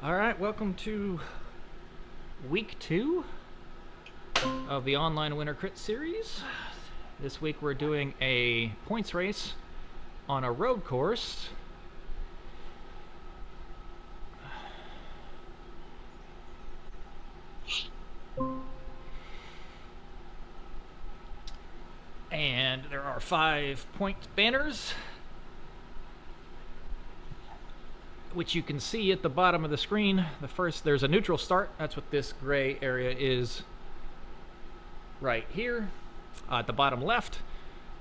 All right, welcome to week 2 of the online Winter Crit series. This week we're doing a points race on a road course. And there are 5 point banners, which you can see at the bottom of the screen. The first, there's a neutral start. That's what this gray area is right here. At the bottom left,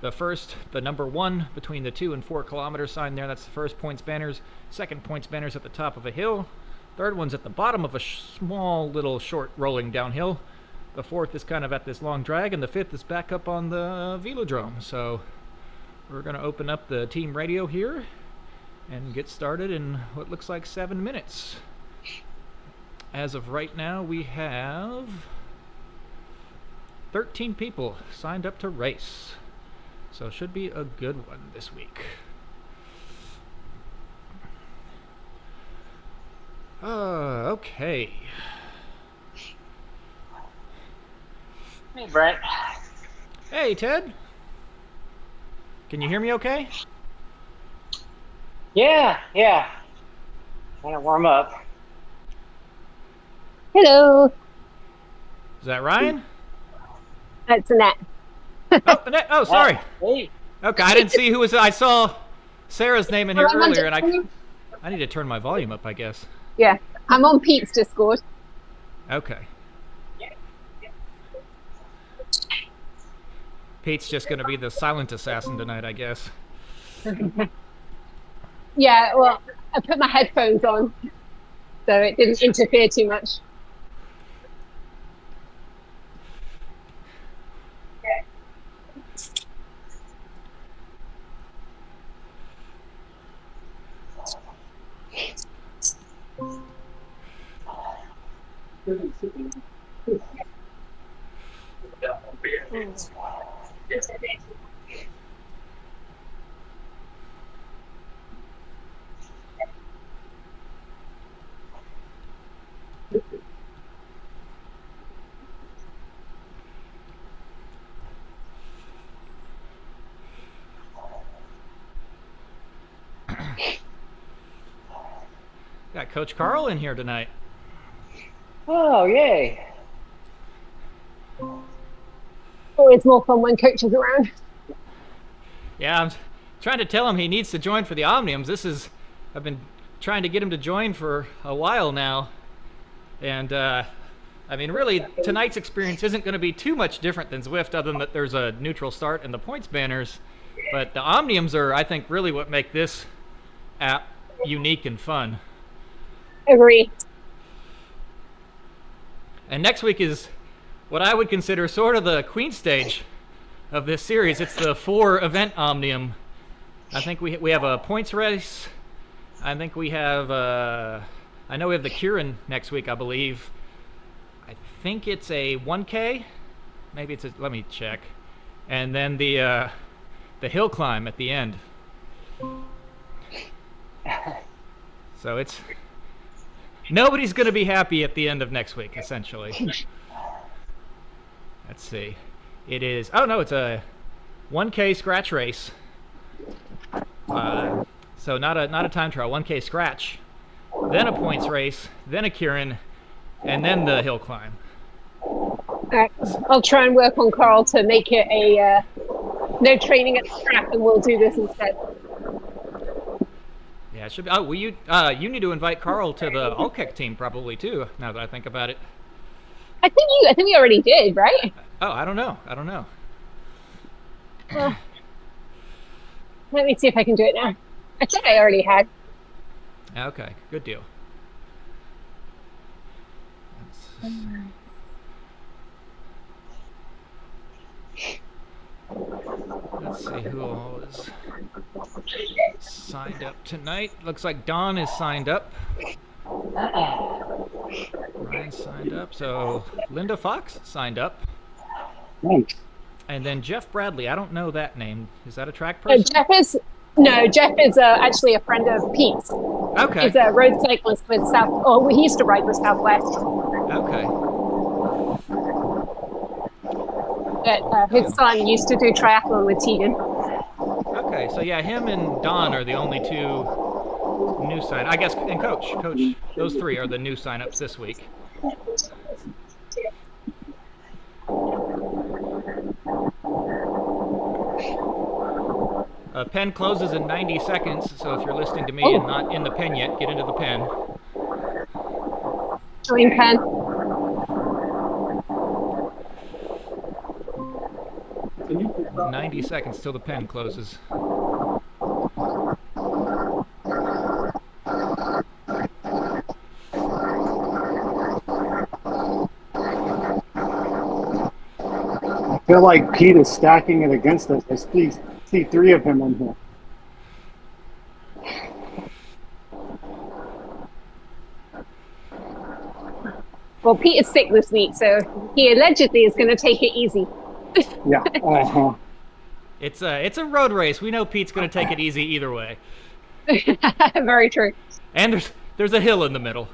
the number 1 between the 2 and 4 kilometer sign there, that's the first points banners. Second points banners at the top of a hill. Third one's at the bottom of a small little short rolling downhill. The fourth is kind of at this long drag, and the fifth is back up on the velodrome. So we're going to open up the team radio here and get started in what looks like 7 minutes. As of right now, we have 13 people signed up to race. So it should be a good one this week. Okay. Hey, Brent. Hey, Ted. Can you hear me okay? Yeah. Trying to warm up. Hello. Is that Ryan? It's Annette. Annette. Oh, sorry. Hey. Okay, I didn't see who was. I saw Sarah's name in here I'm on earlier, and I need to turn my volume up, I guess. Yeah, I'm on Pete's Discord. Okay. Pete's just going to be the silent assassin tonight, I guess. Yeah, well, I put my headphones on, so it didn't interfere too much. Got Coach Carl in here tonight. Oh, yay. Always more fun when Coach is around. Yeah, I'm trying to tell him he needs to join for the Omniums. I've been trying to get him to join for a while now. And, I mean, really, tonight's experience isn't going to be too much different than Zwift, other than that there's a neutral start and the points banners. But the Omniums are, I think, really what make this app unique and fun. Agree. And next week is what I would consider sort of the queen stage of this series. It's the 4-event Omnium. I think we have a points race. I think we have I know we have the Kieran next week, I believe. I think it's a 1K. Maybe it's a, let me check. And then the hill climb at the end. So it's nobody's going to be happy at the end of next week, essentially. Let's see. It is, oh no, it's a 1K scratch race. So not a time trial, 1K scratch. Then a points race, then a Kieran, and then the hill climb. All right, I'll try and work on Carl to make it a no training at the track, and we'll do this instead. Yeah, it should be. Oh, well, you need to invite Carl to the Alkek team probably too. Now that I think about it. I think we already did, right? Oh, I don't know. Let me see if I can do it now. I thought I already had. Okay, good deal. Let's see who all is signed up tonight. Looks like Don is signed up. Ryan signed up. So Linda Fox signed up. Thanks. And then Jeff Bradley. I don't know that name. Is that a track person? Jeff is actually a friend of Pete's. Okay. He's a road cyclist with South. Oh, he used to ride with Southwest. Okay. But his son used to do triathlon with Tegan. Okay. So yeah, him and Don are the only two new sign. I guess, and Coach. Those three are the new signups this week. Pen closes in 90 seconds, so if you're listening to me and not in the pen yet, get into the pen. Join pen. Can you put that 90 seconds till the pen closes. I feel like Pete is stacking it against us. I see three of him on here. Well, Pete is sick this week, so he allegedly is going to take it easy. Yeah. Uh-huh. It's a road race. We know Pete's going to take it easy either way. Very true. And there's a hill in the middle.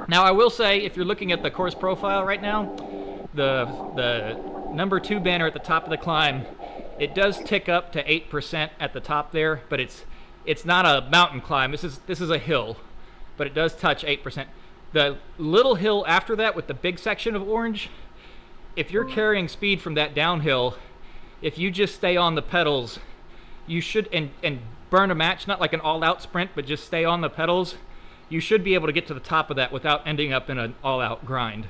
Now I will say, if you're looking at the course profile right now, the number 2 banner at the top of the climb, it does tick up to 8% at the top there, but it's not a mountain climb. This is a hill, but it does touch 8%. The little hill after that with the big section of orange, if you're carrying speed from that downhill, if you just stay on the pedals, you should, and burn a match, not like an all-out sprint, but just stay on the pedals, you should be able to get to the top of that without ending up in an all-out grind.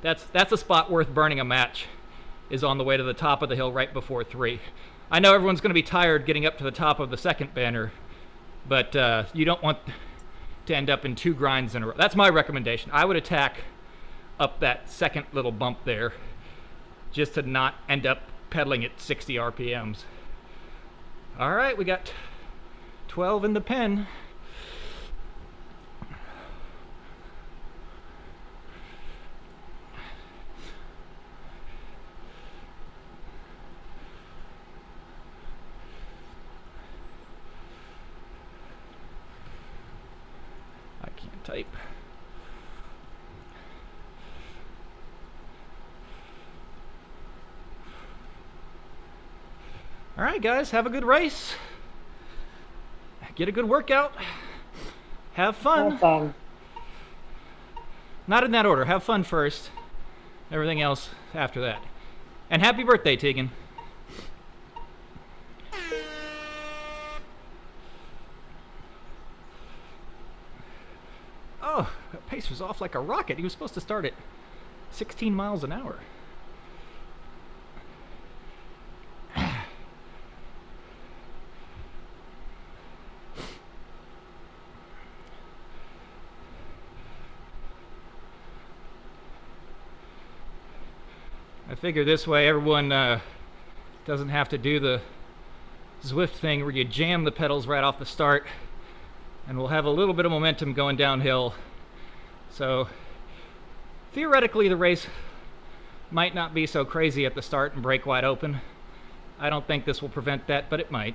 That's a spot worth burning a match, is on the way to the top of the hill right before 3. I know everyone's going to be tired getting up to the top of the second banner, but you don't want to end up in 2 grinds in a row. That's my recommendation. I would attack up that second little bump there just to not end up pedaling at 60 RPMs. All right, we got 12 in the pen. I can't type. All right, guys, have a good race. Get a good workout. Have fun. Have fun. Not in that order. Have fun first. Everything else after that. And happy birthday, Tegan. Oh, that pace was off like a rocket. He was supposed to start at 16 miles an hour. I figure this way everyone doesn't have to do the Zwift thing where you jam the pedals right off the start, and we'll have a little bit of momentum going downhill. So theoretically the race might not be so crazy at the start and break wide open. I don't think this will prevent that, but it might.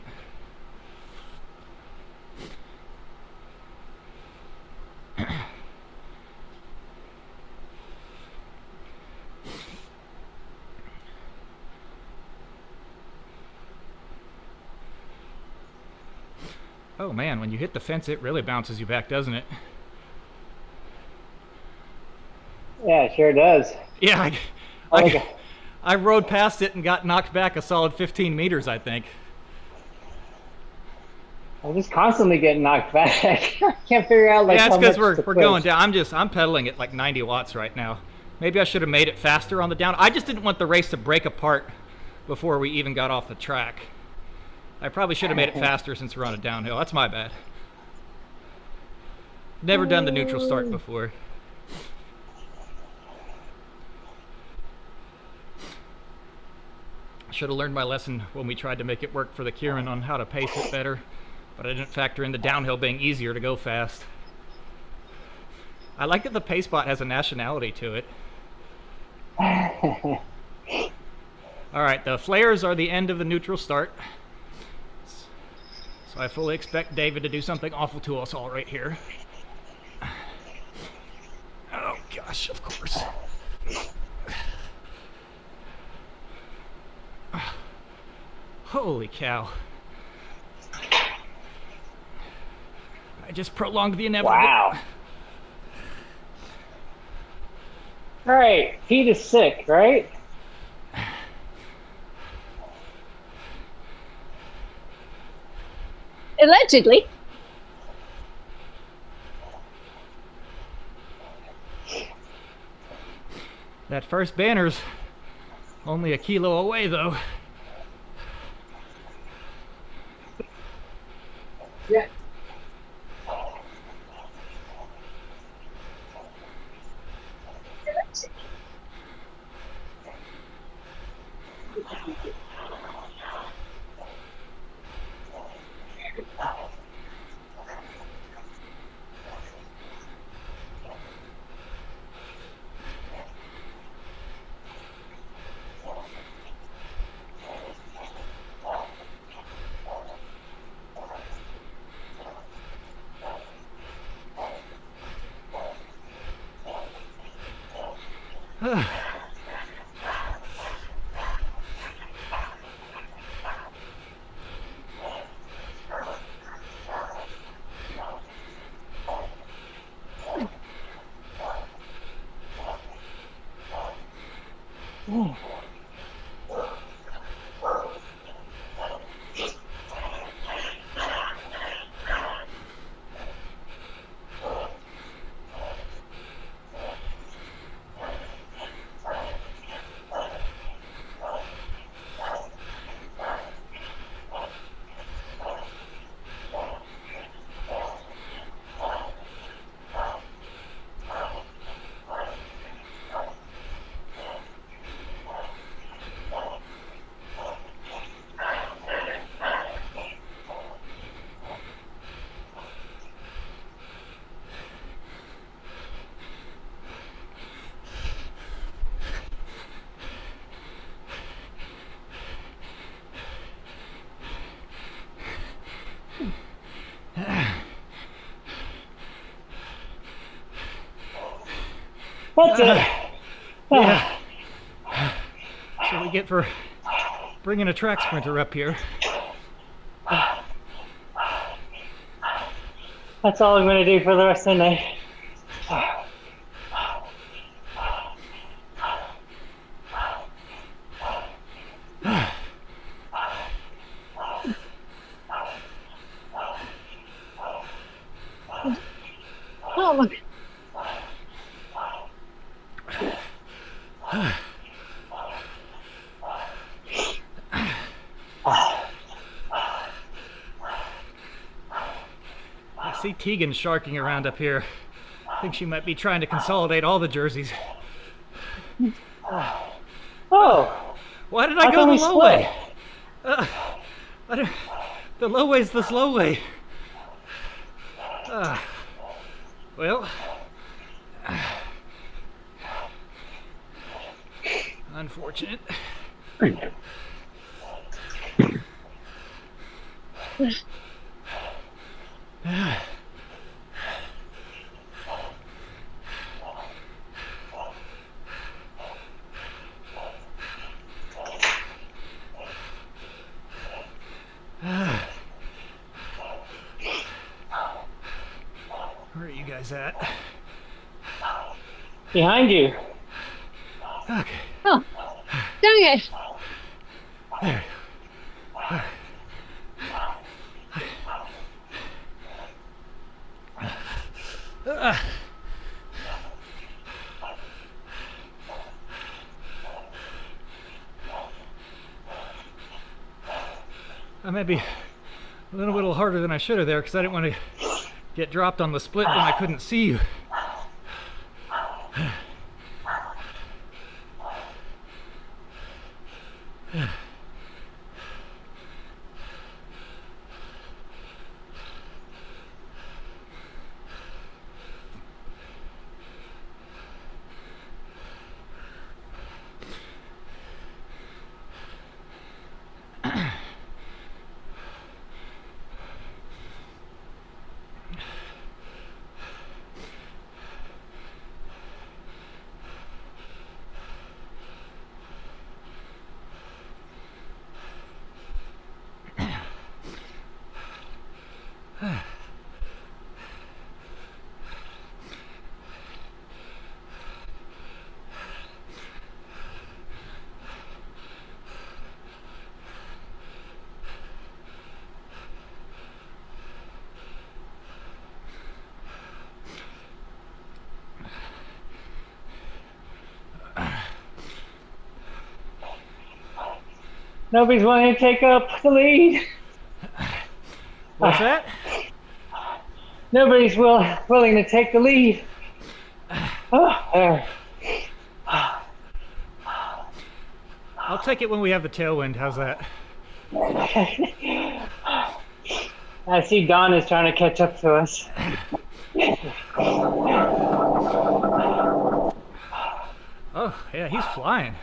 Oh man, when you hit the fence, it really bounces you back, doesn't it? Yeah, it sure does. Yeah, I rode past it and got knocked back a solid 15 meters, I think. I'm just constantly getting knocked back. I can't figure out like Yeah, it's how because much we're to going push. down. I'm pedaling at like 90 watts right now. Maybe I should have made it faster on the down. I just didn't want the race to break apart before we even got off the track. I probably should have made it faster since we're on a downhill. That's my bad. Never done the neutral start before. Should have learned my lesson when we tried to make it work for the Kieran on how to pace it better, but I didn't factor in the downhill being easier to go fast. I like that the pace bot has a nationality to it. All right, the flares are the end of the neutral start. So I fully expect David to do something awful to us all right here. Oh gosh, of course. Holy cow. I just prolonged the inevitable. Wow. All right, Pete is sick, right? Allegedly. That first banner's only a kilo away, though. Yeah. That's it. Yeah. That's what we get for bringing a track sprinter up here. That's all I'm gonna do for the rest of the night. Oh my. I see Tegan sharking around up here. I think she might be trying to consolidate all the jerseys. Oh, Why did I how go come the we low split? way? The low way's the slow way. Well, unfortunate. Where are you guys at? Behind you. Okay. Oh, dang it. There. I might be a little harder than I should have there because I didn't want to get dropped on the split when I couldn't see you. Nobody's willing to take up the lead. What's that? Nobody's willing to take the lead. Oh, there. I'll take it when we have the tailwind. How's that? I see Don is trying to catch up to us. Oh, yeah, he's flying.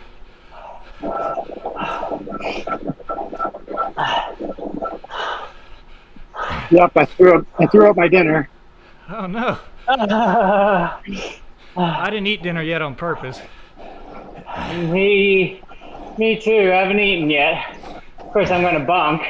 Yep, I threw up my dinner. Oh, no. I didn't eat dinner yet on purpose. Me too. I haven't eaten yet. Of course, I'm going to bunk.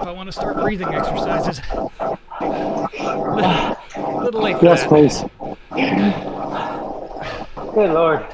Want to start breathing exercises. A little late for Yes, that. please. Good Lord.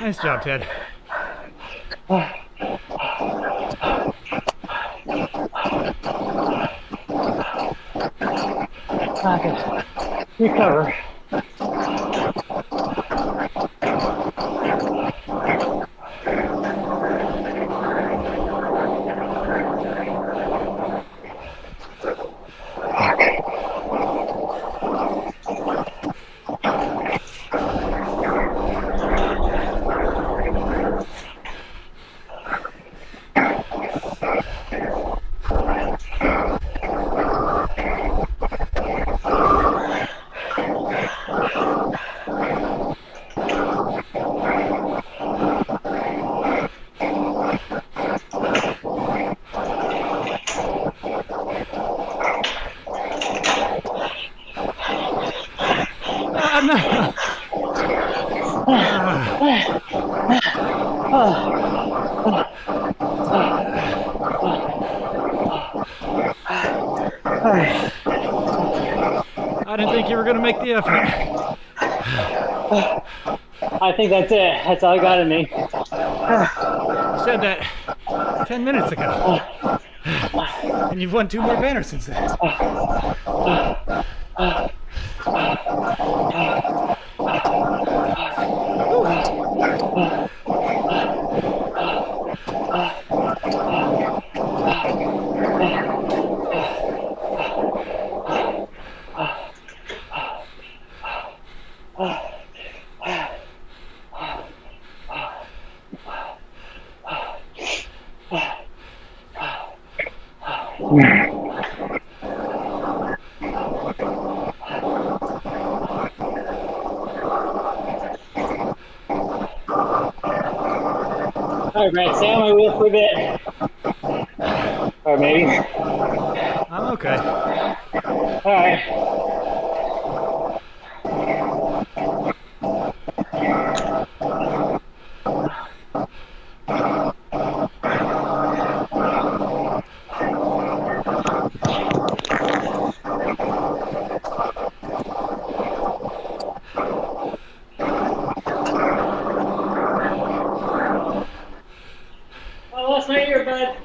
Nice job, Ted. Okay. Recover. No. I didn't think you were going to make the effort. I think that's it. That's all I got in me. You said that 10 minutes ago. And you've won 2 more banners since then. All right, Brad, stay on my wheel for a bit. Or maybe. I'm okay. All right. I lost my earbud.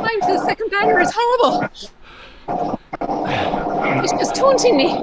Climb to the second banner is horrible. It's just taunting me.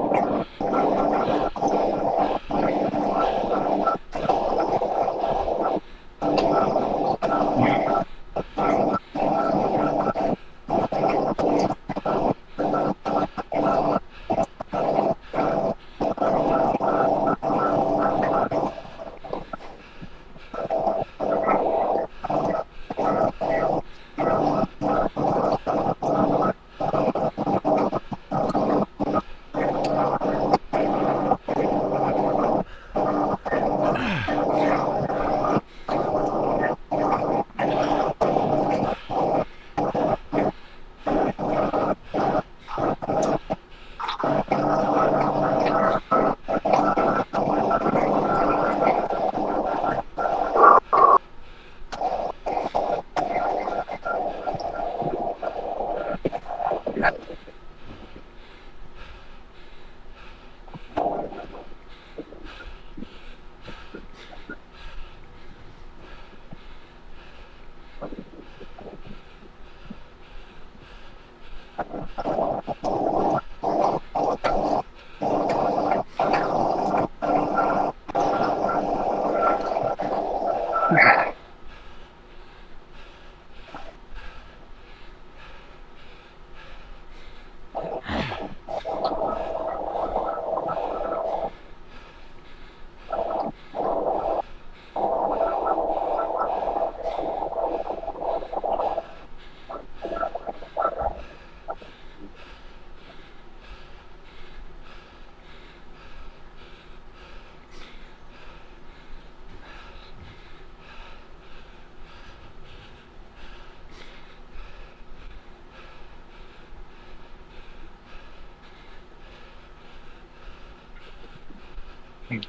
Yeah,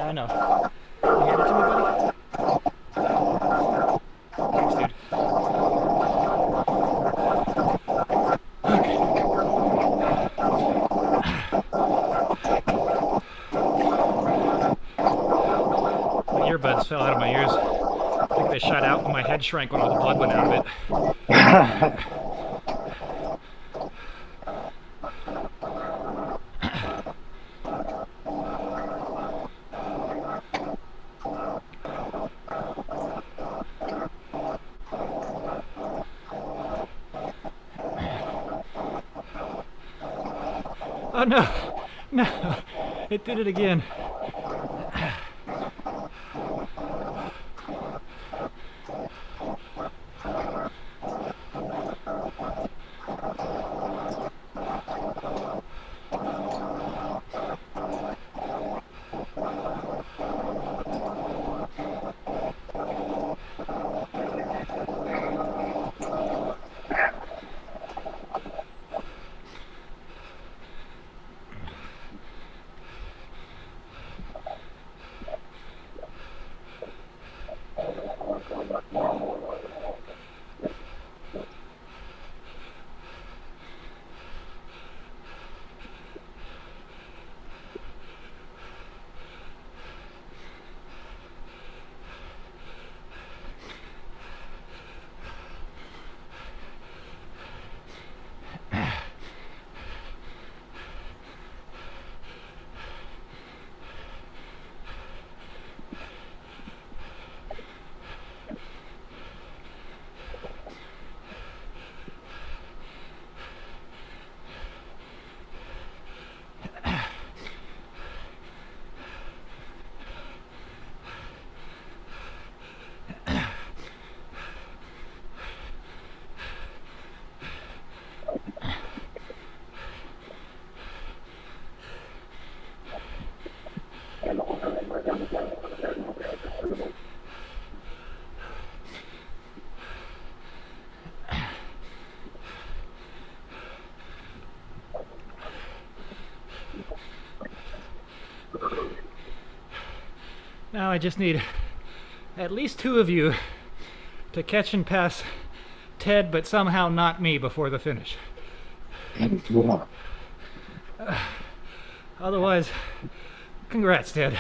I know. You hand it to me, buddy? Thanks, dude. My earbuds fell out of my ears. I think they shot out and my head shrank when all the blood went out of it. Oh no! No! It did it again. Now I just need at least 2 of you to catch and pass Ted, but somehow not me before the finish. Otherwise, congrats, Ted.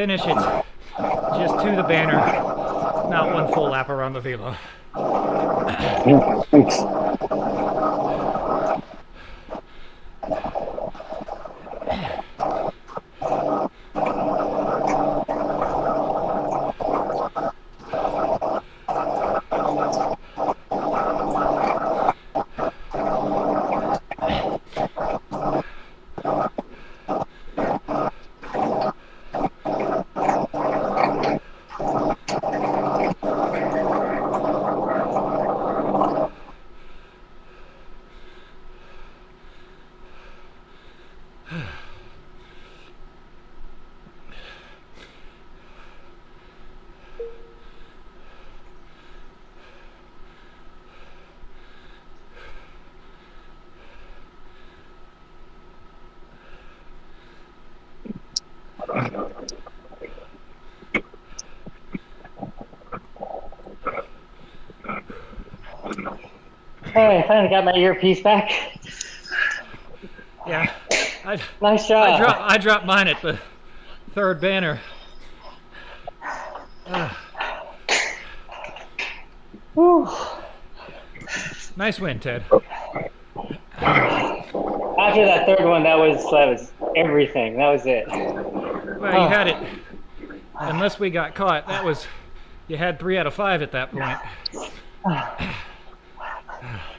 finish, it's just to the banner, not one full lap around the velo. Yeah, thanks. Hey, I finally got my earpiece back. Yeah, I Nice job. I dropped mine at the third banner. Whew. Nice win, Ted. After that third one, that was everything. That was it. Well, you had it. Unless we got caught, that was, you had 3 out of 5 at that point.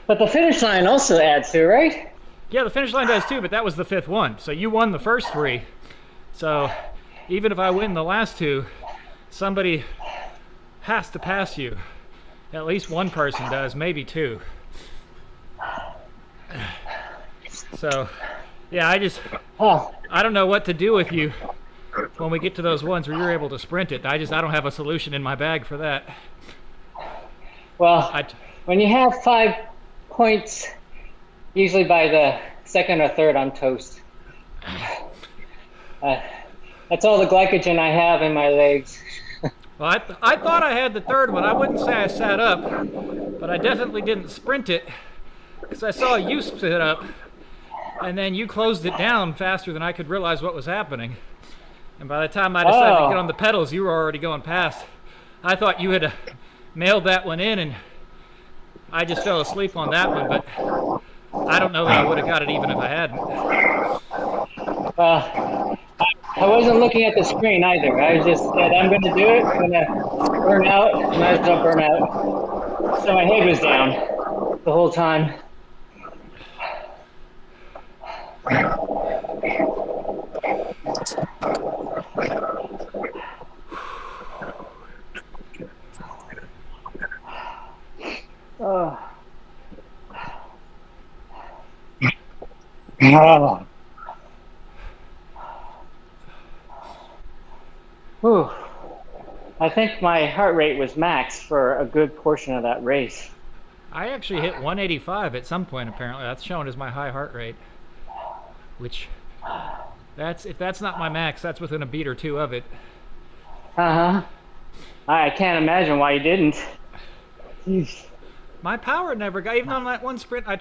But the finish line also adds to, right? Yeah, the finish line does too, but that was the 5th one. So you won the first 3. So even if I win the last 2, somebody has to pass you. At least one person does, maybe 2. So, yeah, I don't know what to do with you when we get to those ones where you're able to sprint it. I don't have a solution in my bag for that. Well, when you have 5 points, usually by the second or third, I'm toast. That's all the glycogen I have in my legs. Well, I thought I had the third one. I wouldn't say I sat up, but I definitely didn't sprint it because I saw you sit up, and then you closed it down faster than I could realize what was happening. And by the time I decided to get on the pedals, you were already going past. I thought you had nailed that one in, and I just fell asleep on that one, but I don't know that I would have got it even if I hadn't. I wasn't looking at the screen either. I was just said, I'm going to do it. I'm going to burn out. Might as well burn out. So my head was down the whole time. Ah, Whew. I think my heart rate was max for a good portion of that race. I actually hit 185 at some point, apparently. That's shown as my high heart rate, which, if that's not my max, that's within a beat or 2 of it. Uh-huh. I can't imagine why you didn't. Jeez. My power never got, even on that one sprint, I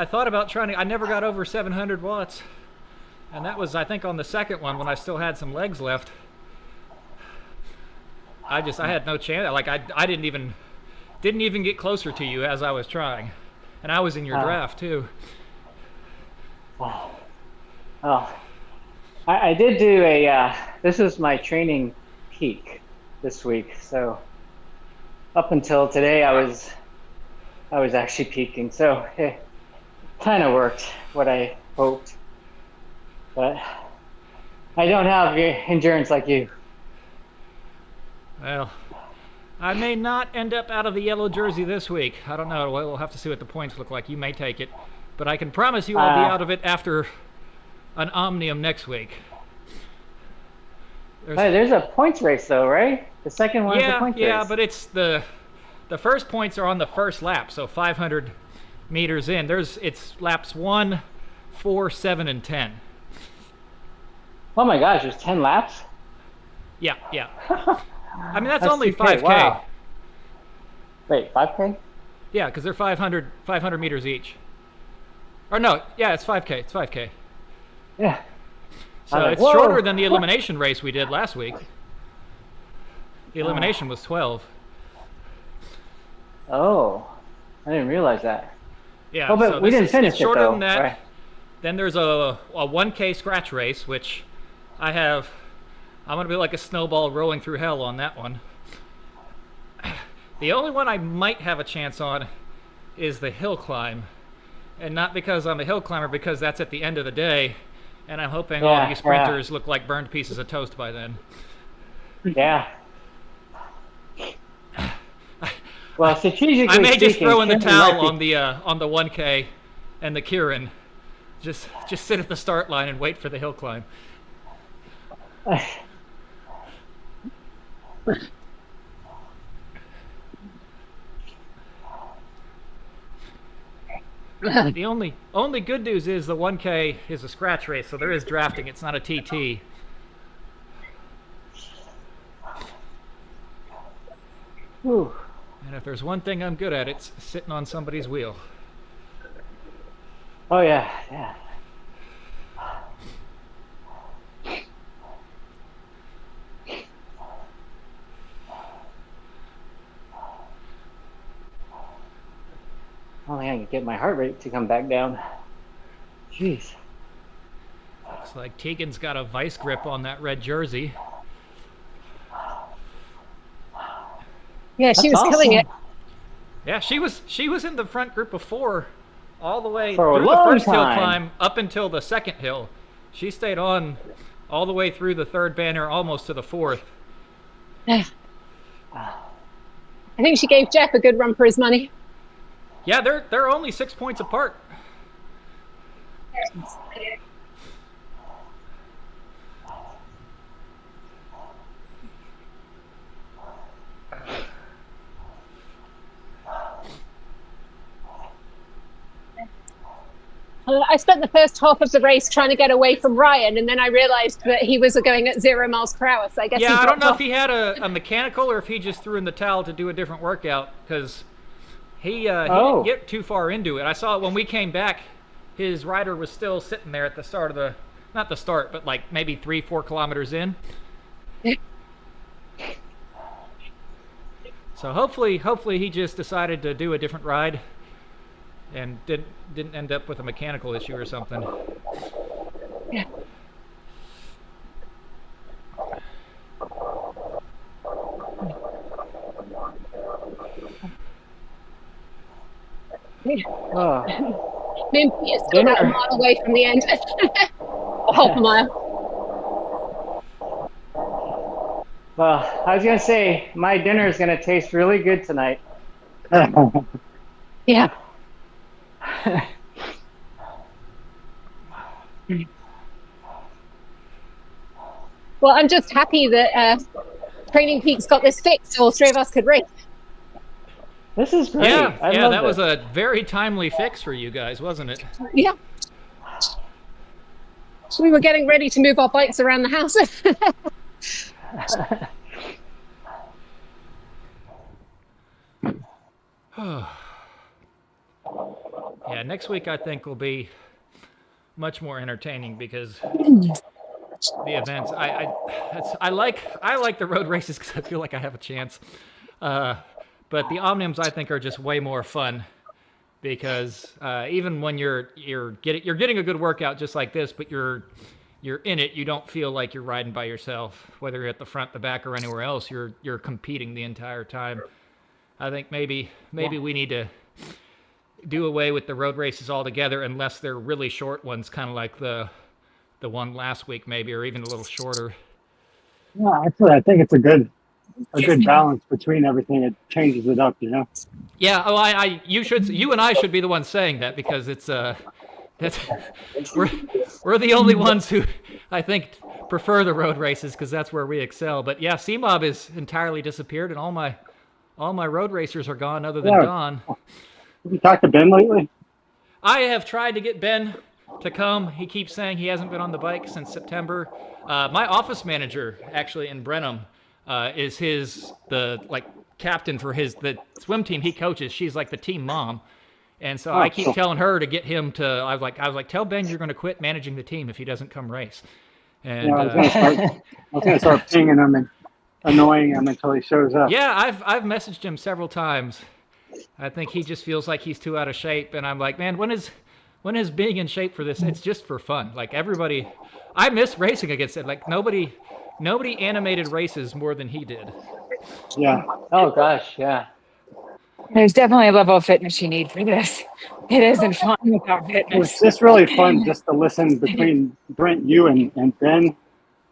thought about trying to, I never got over 700 watts. And that was, I think, on the second one when I still had some legs left. I had no chance. Like, I didn't even get closer to you as I was trying. And I was in your draft, too. Oh. I did do this is my training peak this week. So up until today, I was actually peaking. So it kind of worked what I hoped. But I don't have endurance like you. Well, I may not end up out of the yellow jersey this week. I don't know. We'll have to see what the points look like. You may take it. But I can promise you I'll be out of it after an Omnium next week. There's a points race, though, right? The second one's the points race. Yeah, but it's the first points are on the first lap, so 500 meters in. It's laps 1, 4, 7, and 10. Oh my gosh, there's 10 laps? Yeah. I mean, that's only 5K. Wow. Wait, 5K? Yeah, because they're 500 meters each. Or no, yeah, it's 5K. It's 5K. Yeah. So like, it's whoa. shorter than the elimination race we did last week. The elimination was 12. Oh, I didn't realize that. Yeah, Oh, but so we this didn't is finish it's it shorter though. than that. Right. Then there's a 1K scratch race, which I'm going to be like a snowball rolling through hell on that one. The only one I might have a chance on is the hill climb. And not because I'm a hill climber, because that's at the end of the day. And I'm hoping all of you sprinters look like burned pieces of toast by then. Yeah. Well, strategically I may just speaking, throw in the Kieran towel might be- on the 1K and the Kieran. Just sit at the start line and wait for the hill climb. The only good news is the 1K is a scratch race, so there is drafting. It's not a TT. Whew. And if there's one thing I'm good at, it's sitting on somebody's wheel. Oh yeah, yeah. Only I can get my heart rate to come back down. Jeez. Looks like Tegan's got a vice grip on that red jersey. Yeah, she was That's killing it. awesome. Yeah, she was in the front group of 4 all the way For a through the long first hill time. climb up until the second hill. She stayed on all the way through the third banner, almost to the fourth. I think she gave Jeff a good run for his money. Yeah, they're only 6 points apart. I spent the first half of the race trying to get away from Ryan, and then I realized that he was going at 0 miles per hour. So I guess Yeah, he I don't dropped know off. if he had a mechanical or if he just threw in the towel to do a different workout, because he didn't get too far into it. I saw it when we came back. His rider was still sitting there at the start of the, not the start, but like maybe 3-4 kilometers in. So hopefully he just decided to do a different ride and didn't end up with a mechanical issue or something. Yeah. Oh. Me and Peter still about a Dinner. mile away from the end. Or half a mile. Well, I was gonna say my dinner is gonna taste really good tonight. Yeah. Well, I'm just happy that Training Peaks got this fixed so all 3 of us could race. This is great. Yeah, I yeah, love that was this. a very timely fix for you guys, wasn't it? Yeah. We were getting ready to move our bikes around the house. Yeah, next week I think will be much more entertaining because the events. I like the road races because I feel like I have a chance. But the omniums I think are just way more fun because even when you're getting a good workout just like this, but you're in it, you don't feel like you're riding by yourself. Whether you're at the front, the back, or anywhere else, you're competing the entire time. I think maybe we need to do away with the road races altogether unless they're really short ones, kind of like the one last week maybe, or even a little shorter. Yeah, actually, I think it's a good balance between everything. It changes it up, you know. Yeah, oh, you and I should be the ones saying that because it's that's we're the only ones who I think prefer the road races because that's where we excel. But yeah, CMOB is entirely disappeared, and all my road racers are gone other than Yeah. Don. Have you talked to Ben lately? I have tried to get Ben to come. He keeps saying he hasn't been on the bike since September. My office manager, actually in Brenham, is the captain for the swim team he coaches. She's like the team mom, and so I keep cool. telling her to get him to. I was like, tell Ben you're going to quit managing the team if he doesn't come race. And Yeah, I was gonna start pinging him and annoying him until he shows up. yeah, I've messaged him several times. I think he just feels like he's too out of shape, and I'm like, man, when is being in shape for this? It's just for fun. Like everybody, I miss racing against it. Like nobody animated races more than he did. Yeah. Oh gosh, yeah. There's definitely a level of fitness you need for this. It isn't fun without It was fitness. just really fun just to listen between Brent, you, and Ben.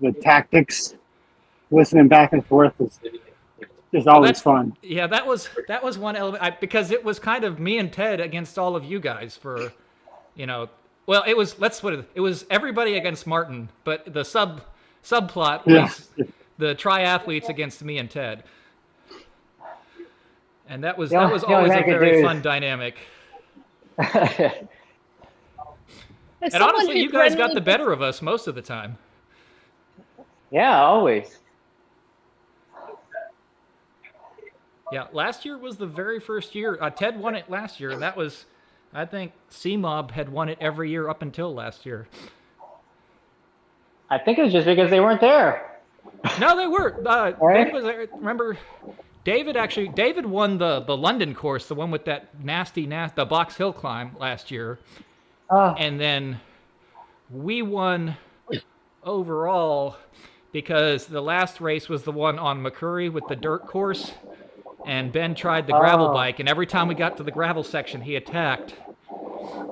The tactics, listening back and forth is always fun. Yeah, that was one element because it was kind of me and Ted against all of you guys for, well, it was it was everybody against Martin, but the subplot was the triathletes against me and Ted, and that was always a very fun dynamic. As And someone honestly, who's you guys got generally the better of us most of the time. Yeah, always. Yeah, last year was the very first year. Ted won it last year, and that was, I think, C-Mob had won it every year up until last year. I think it was just because they weren't there. No, they were. Right. Ben was there. Remember, David won the London course, the one with that the Box Hill climb last year. Oh, And then we won overall because the last race was the one on McCurry with the dirt course. And Ben tried the gravel bike, and every time we got to the gravel section, he attacked.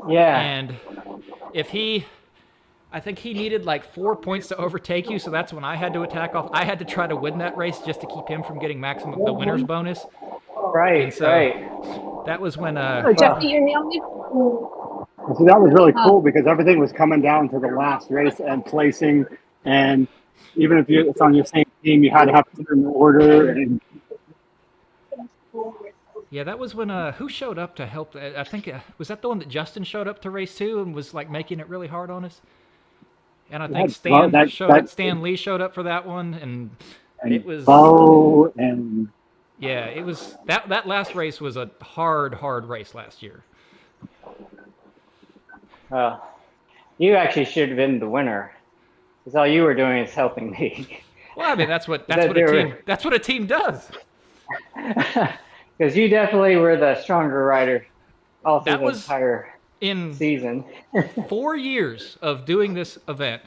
yeah. And I think he needed like 4 points to overtake you, so that's when I had to attack off. I had to try to win that race just to keep him from getting the winner's bonus. Right, And so- right. That was when Oh, Jeffy, you're the only. So that was really cool because everything was coming down to the last race and placing, and even if it's on your same team, you had to have to in order. And yeah, that was when who showed up to help? I think was that the one that Justin showed up to race too and was like making it really hard on us. And I think Stan Lee showed up for that one, and it was Bo and yeah, it was that last race was a hard race last year. You actually should have been the winner, because all you were doing is helping me. Well, I mean that's what a team does. Because you definitely were the stronger rider all through That the was entire In season. 4 years of doing this event,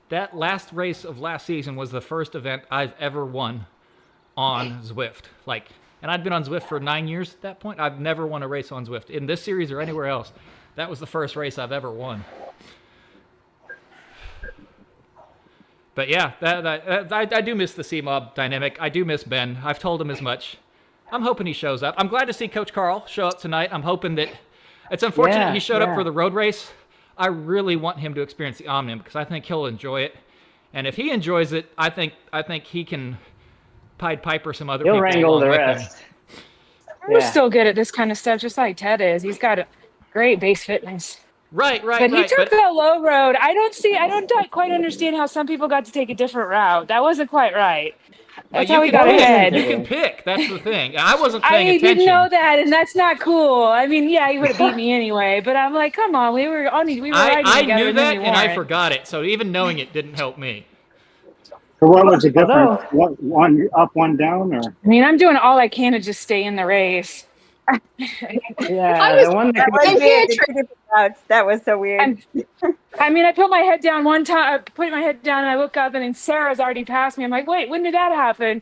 that last race of last season was the first event I've ever won on Zwift. And I'd been on Zwift for 9 years at that point. I've never won a race on Zwift in this series or anywhere else. That was the first race I've ever won. But yeah, I do miss the C-Mob dynamic. I do miss Ben. I've told him as much. I'm hoping he shows up. I'm glad to see Coach Carl show up tonight. I'm hoping that it's unfortunate he showed up for the road race. I really want him to experience the Omnium because I think he'll enjoy it. And if he enjoys it, I think he can Pied Piper some other He'll people wrangle along the with him. rest. We're Yeah. still good at this kind of stuff, just like Ted is. He's got a great base fitness. Right. But he took the low road. I don't quite understand how some people got to take a different route. That wasn't quite right. That's how he got ahead. You can pick. That's the thing. I wasn't I paying attention. didn't know that, and that's not cool. I mean, yeah, he would have beat me anyway. But I'm like, come on, we were riding I together. knew that, we and I weren't. forgot it. So even knowing it didn't help me. so what was the difference? What, one up, one down, or I mean, I'm doing all I can to just stay in the race. Yeah, the one that I'm here That was so weird. I mean, I put my head down one time. I put my head down, and I look up, and then Sarah's already passed me. I'm like, wait, when did that happen?